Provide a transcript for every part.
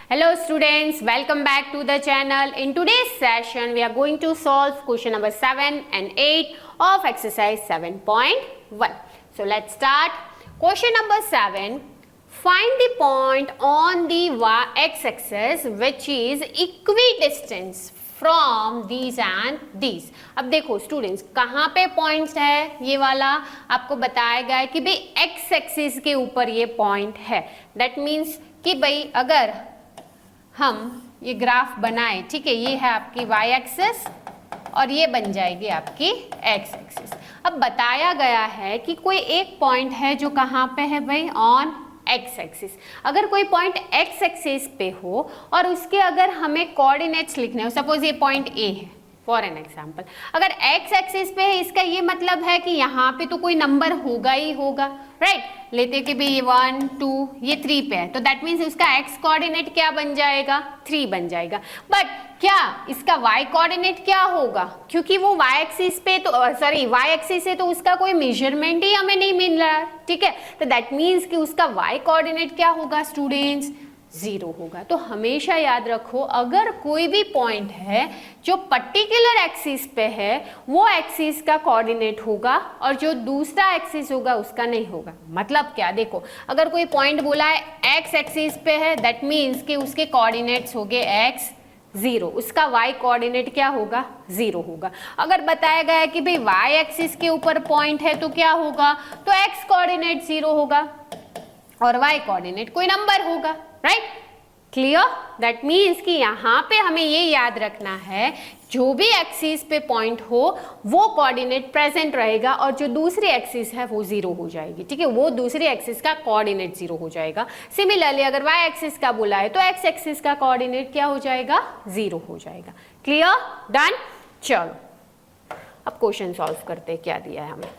Hello students, welcome back to the channel. In today's session, we are going to solve question number 7 and 8 of exercise 7.1. So let's start. Question number 7. Find the point on the x-axis which is equidistant from these and these. अब देखो students, कहाँ पे point है ये वाला आपको बताया गया है कि भाई एक्स एक्सिस के ऊपर ये पॉइंट है. दैट मीन्स कि भाई अगर हम ये ग्राफ बनाए, ठीक है, ये है आपकी वाई एक्सिस और ये बन जाएगी आपकी एक्स एक्सिस. अब बताया गया है कि कोई एक पॉइंट है जो कहाँ पे है भाई, ऑन एक्स एक्सिस. अगर कोई पॉइंट एक्स एक्सिस पे हो और उसके अगर हमें कोऑर्डिनेट्स लिखने हो, सपोज ये पॉइंट ए है फॉर एन एग्जाम्पल, अगर एक्स एक्सिस पे है इसका ये मतलब है कि यहाँ पे तो कोई नंबर होगा ही होगा, राइट. लेते कि भाई ये 1 2 ये 3 पे है, तो दैट मीन्स उसका एक्स कोऑर्डिनेट क्या बन जाएगा, 3 बन जाएगा. बट क्या इसका वाई कोऑर्डिनेट क्या होगा, क्योंकि वो वाई एक्सिस पे तो वाई एक्सिस है तो उसका कोई मेजरमेंट ही हमें नहीं मिल रहा है, ठीक है. तो दैट मीन्स कि उसका वाई कोऑर्डिनेट क्या होगा स्टूडेंट्स, 0 होगा. तो हमेशा याद रखो, अगर कोई भी पॉइंट है जो पर्टिकुलर एक्सिस पे है वो एक्सिस का कोऑर्डिनेट होगा और जो दूसरा एक्सिस होगा उसका नहीं होगा. मतलब क्या, देखो अगर कोई पॉइंट बोला है एक्स एक्सिस पे है, दैट मीन्स कि उसके कोऑर्डिनेट्स होंगे x 0, उसका y कोऑर्डिनेट क्या होगा, 0 होगा. अगर बताया गया है कि भाई y एक्सिस के ऊपर पॉइंट है तो क्या होगा, तो x कोऑर्डिनेट 0 होगा और y कोऑर्डिनेट कोई नंबर होगा, राइट. क्लियर. दैट मीन्स कि यहाँ पे हमें ये याद रखना है, जो भी एक्सिस पे पॉइंट हो वो कोऑर्डिनेट प्रेजेंट रहेगा और जो दूसरी एक्सिस है वो 0 हो जाएगी, ठीक है, वो दूसरी एक्सिस का कोऑर्डिनेट 0 हो जाएगा. सिमिलरली अगर y एक्सिस का बोला है तो x एक्सिस का कोऑर्डिनेट क्या हो जाएगा, 0 हो जाएगा. Clear, done. चलो अब क्वेश्चन सॉल्व करते हैं, क्या दिया है हमें.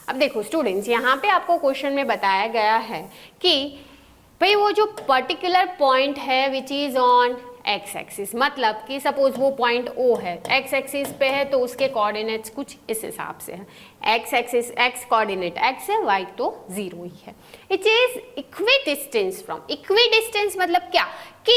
अब देखो स्टूडेंट्स, यहाँ पे आपको क्वेश्चन में बताया गया है कि भाई वो जो पर्टिकुलर पॉइंट है which is on x axis, मतलब कि सपोज वो पॉइंट O है, एक्स एक्सिस पे है तो उसके कोऑर्डिनेट्स कुछ इस हिसाब से है. X axis x coordinate x है, y तो 0 ही है. It is equidistance from. Equidistance मतलब क्या कि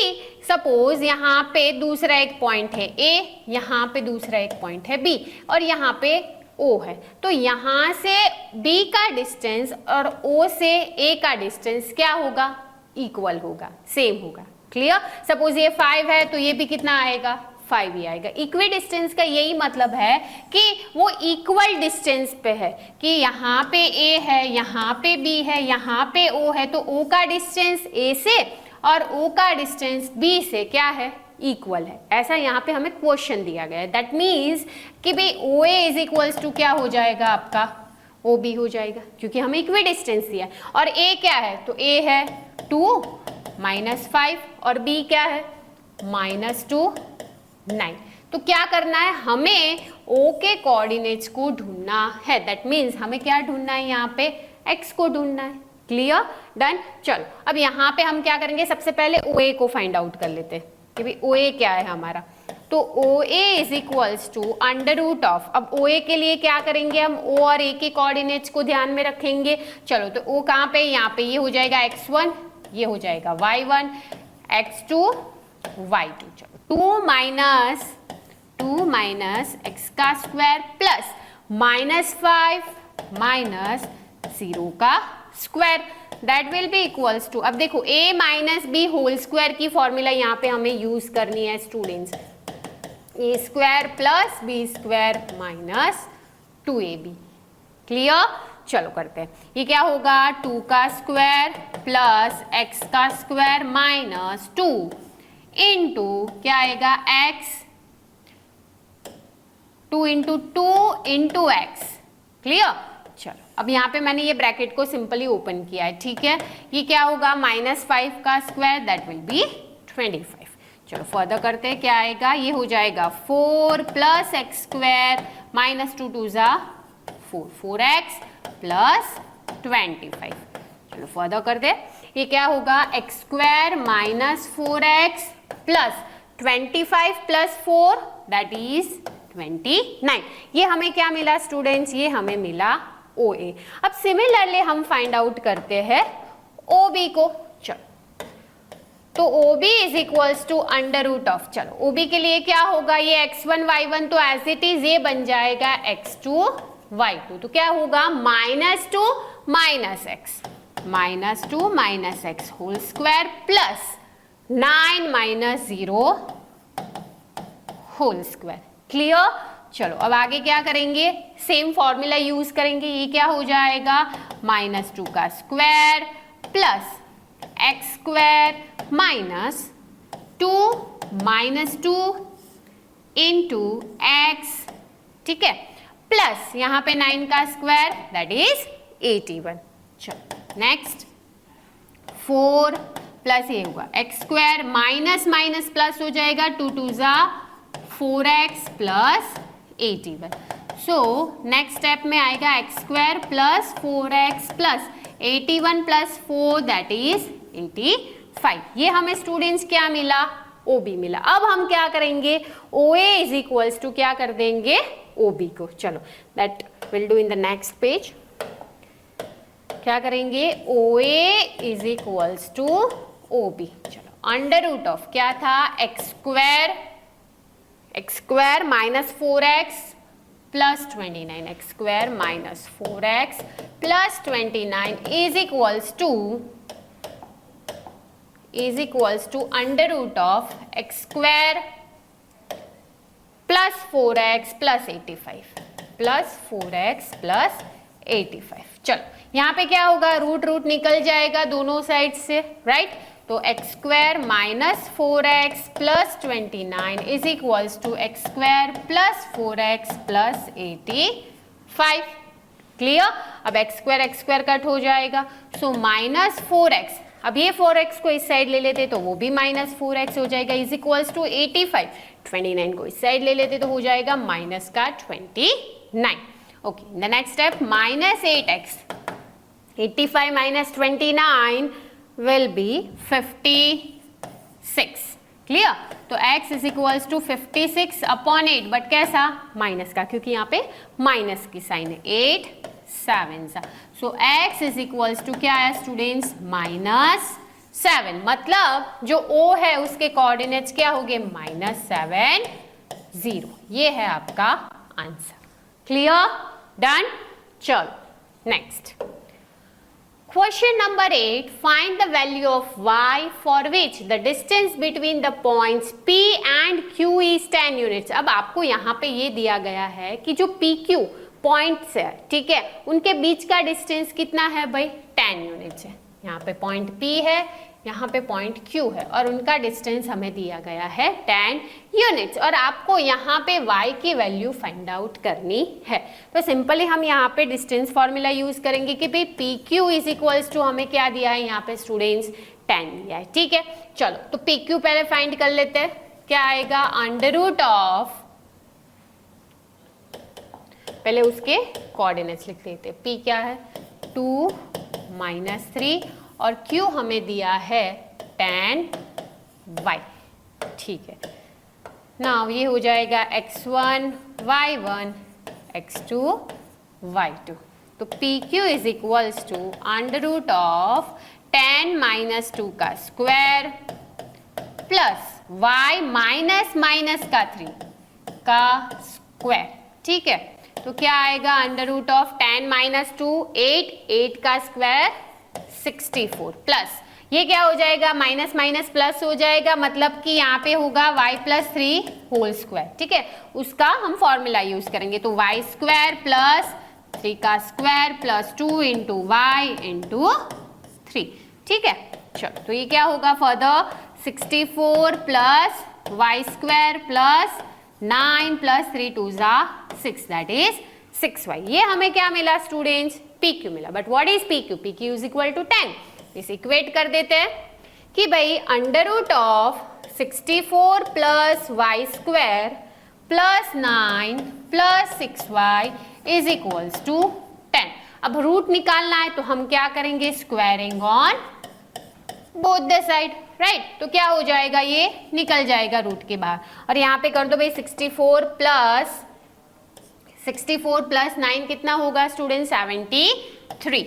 सपोज यहाँ पे दूसरा एक पॉइंट है A, यहाँ पे दूसरा एक पॉइंट है B और यहाँ पे O है, तो यहाँ से B का डिस्टेंस और O से A का डिस्टेंस क्या होगा, इक्वल होगा, सेम होगा. क्लियर. सपोज ये 5 है तो ये भी कितना आएगा, 5 ही आएगा. इक्वी डिस्टेंस का यही मतलब है कि वो इक्वल डिस्टेंस पे है, कि यहाँ पे A है, यहाँ पे B है, यहाँ पे O है, तो O का डिस्टेंस A से और O का डिस्टेंस B से क्या है, इक्वल है. ऐसा यहाँ पे हमें क्वेश्चन दिया गया है. दैट मीन्स कि भाई OA इज इक्वल्स टू क्या हो जाएगा आपका, OB हो जाएगा, क्योंकि हमें इक्वी डिस्टेंस दिया है. और A क्या है, तो A है 2 -5 और B क्या है -2 9. तो क्या करना है, हमें O के कोऑर्डिनेट्स को ढूंढना है. दैट मीन्स हमें क्या ढूंढना है, यहाँ पे x को ढूंढना है. Clear, done. चलो अब यहाँ पे हम क्या करेंगे, सबसे पहले OA को फाइंड आउट कर लेते हैं कि भाई OA क्या है हमारा. तो OA is equals to under root of. अब OA के लिए क्या करेंगे, हम O और A के कोऑर्डिनेट्स को ध्यान में रखेंगे. चलो तो O कहाँ पे, यहाँ पे, ये हो जाएगा x1, ये हो जाएगा y1, x2 y2. चलो 2 माइनस x का स्क्वायर प्लस -5 माइनस 0 का square, that will be equals to. अब देखो a minus b whole square की फॉर्मूला यहाँ पे हमें यूज करनी है students, a square plus b square minus 2ab. Clear. चलो करते हैं, ये क्या होगा, 2 का स्क्वायर प्लस x का स्क्वायर माइनस 2 इंटू क्या आएगा, x 2 into 2 into x. Clear. चलो अब यहाँ पे मैंने ये ब्रैकेट को सिंपली ओपन किया है, ठीक है. ये क्या होगा, -5 का स्क्वायर, दैट विल बी 25. चलो फर्दर करते हैं, क्या आएगा, ये हो जाएगा 4 प्लस एक्स स्क्वायर माइनस 2 2 ज़ा 4, 4x प्लस 25. चलो फर्दर करते हैं, ये क्या होगा, x square minus 4x plus 25 plus 4 that is 29. ये हमें क्या मिला स्टूडेंट्स, ये हमें मिला ओ ए। अब सिमिलरली हम फाइंड आउट करते हैं ओ बी को। चलो तो O B is equals to under root of, चलो ओ बी के लिए क्या होगा, ये x1 y1 तो एज इट इज ये बन जाएगा x2 y2, तो क्या होगा -2 - x whole square plus 9 - 0 whole square. Clear. चलो अब आगे क्या करेंगे, सेम फॉर्मूला यूज करेंगे। ये क्या हो जाएगा -2 का square plus x square -2 into x, ठीक है, प्लस यहाँ पे 9 का स्क्वायर दैट इज 81। चलो नेक्स्ट 4 प्लस ये होगा x स्क्वायर माइनस प्लस हो जाएगा 2 2 ज़ा 4x plus 81। So next step में आएगा x square plus 4x plus 81 plus 4 that is 85। ये हमें स्टूडेंट्स क्या मिला, OB मिला। अब हम क्या करेंगे, OA इज इक्वल्स टू क्या कर देंगे OB को। चलो that will do in the next page. क्या करेंगे, OA is equals to OB। चलो अंडर रूट ऑफ क्या था x square minus 4x plus 29, x square minus 4x plus 29 is equals to under root of x square plus 4x plus 85 plus 4x plus 85। चलो यहाँ पे क्या होगा, root निकल जाएगा दोनों साइड से, राइट। तो x square minus 4x plus 29 is equals to x square plus 4x plus 85। Clear. अब x स्क्वायर कट हो जाएगा, सो माइनस 4x, अब ये 4x को इस साइड ले लेते तो वो भी माइनस 4x हो जाएगा इज इक्वल्स टू 85। 29 को इस साइड ले लेते तो हो जाएगा माइनस का 29। Okay, the next step minus 8x, 85 minus 29 will be 56। Clear. तो x is equals to 56 upon 8, but कैसा, माइनस का, क्योंकि यहाँ पे माइनस की साइन है। 8 7, सो x इज इक्वल्स टू क्या है स्टूडेंट्स, -7। मतलब जो O है उसके कोऑर्डिनेट्स क्या हो गए, -7 0। ये है आपका आंसर। Clear, done. चलो next question number 8, find the value of y for which the distance between the points P and Q is 10 units. अब आपको यहाँ पे ये दिया गया है कि जो PQ पॉइंट्स है, ठीक है, उनके बीच का डिस्टेंस कितना है भाई, 10 यूनिट्स है। यहाँ पे पॉइंट P है, यहाँ पे पॉइंट Q है और उनका डिस्टेंस हमें दिया गया है 10 यूनिट्स और आपको यहाँ पे y की वैल्यू फाइंड आउट करनी है। तो सिंपली हम यहाँ पे डिस्टेंस फॉर्मूला यूज करेंगे कि भाई PQ इज इक्वल्स टू हमें क्या दिया है यहाँ पे स्टूडेंट्स 10 दिया है, ठीक है। चलो तो PQ पहले फाइंड कर लेते हैं, क्या आएगा, अंडर रूट ऑफ, पहले उसके कोऑर्डिनेट्स लिख लेते हैं। P क्या है 2 -3 और Q हमें दिया है 10y, ठीक है। नाउ ये हो जाएगा x1 y1 x2 y2। तो PQ is equals to under root of 10 - 2 का स्क्वायर प्लस y माइनस का 3 का स्क्वायर, ठीक है। तो क्या आएगा, अंडर रूट ऑफ 10 - 2 8 का स्क्वायर 64 प्लस ये क्या हो जाएगा, माइनस प्लस हो जाएगा, मतलब कि यहाँ पे होगा y + 3 होल स्क्वायर, ठीक है। उसका हम फॉर्मूला यूज करेंगे, तो y स्क्वायर प्लस 3 का स्क्वायर प्लस 2 × y × 3, ठीक है। चलो तो ये क्या होगा further, 64 plus y square plus 9 + 3 2 = 6 that is 6y। ये हमें क्या मिला स्टूडेंट्स, PQ मिला। But what is PQ, PQ is equal to 10। इसे इक्वेट कर देते हैं कि भाई under root of 64 plus y square plus 9 plus 6y is equals to 10। अब रूट निकालना है तो हम क्या करेंगे, squaring on both the side, right. तो क्या हो जाएगा, ये निकल जाएगा रूट के बाहर और यहाँ पे कर दो भाई 64 प्लस 64 प्लस 9 कितना होगा student 73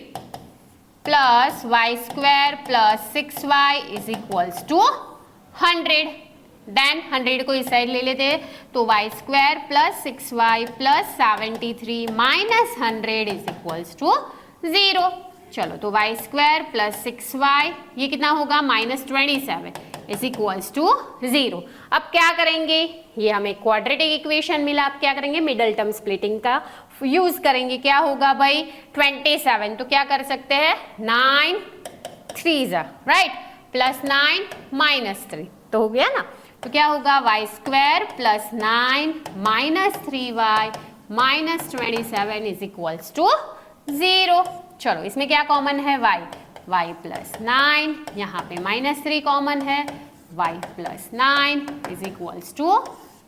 plus y square plus 6y is equals to 100. Then 100 को इस साइड ले लेते हैं तो y square plus 6y plus 73 minus 100 is equals to 0. चलो तो वाई स्क्वायर प्लस 6y ये कितना होगा माइनस 27 इज इक्वल्स टू 0. अब क्या करेंगे, ये हमें क्वाड्रेटिक इक्वेशन मिला. अब क्या करेंगे, मिडल टर्म स्प्लिटिंग का यूज करेंगे. क्या होगा भाई 27, तो क्या कर सकते हैं 9 3 राइट प्लस 9 माइनस 3 तो हो गया ना. तो क्या होगा y square plus 9 minus 3y minus 27 is equals to 0. चलो इसमें क्या कॉमन है y प्लस 9, यहाँ पे माइनस 3 कॉमन है, y plus 9 is equals to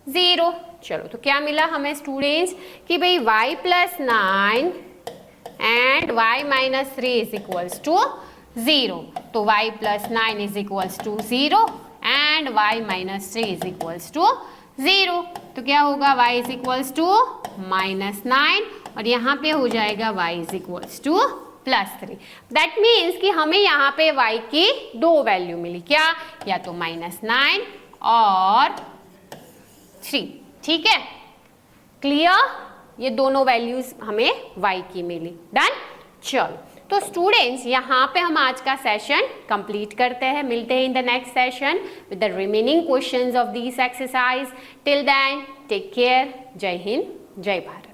0. चलो तो क्या मिला हमें स्टूडेंट्स कि भाई y plus 9 and y minus 3 is equals to 0. तो y plus 9 is equals to 0 and y minus 3 is equals to 0. तो क्या होगा y is equals to minus 9 और यहाँ पे हो जाएगा y is equals to plus 3. That means कि हमें यहाँ पे y की दो वैल्यू मिली. क्या, या तो माइनस 9 और 3. ठीक है, क्लियर, ये दोनों वैल्यूज हमें y की मिली. डन. चलो तो स्टूडेंट्स यहाँ पे हम आज का सेशन कंप्लीट करते हैं. मिलते हैं in the next session with the remaining questions of this exercise. Till then take care. जय हिंद, जय भारत.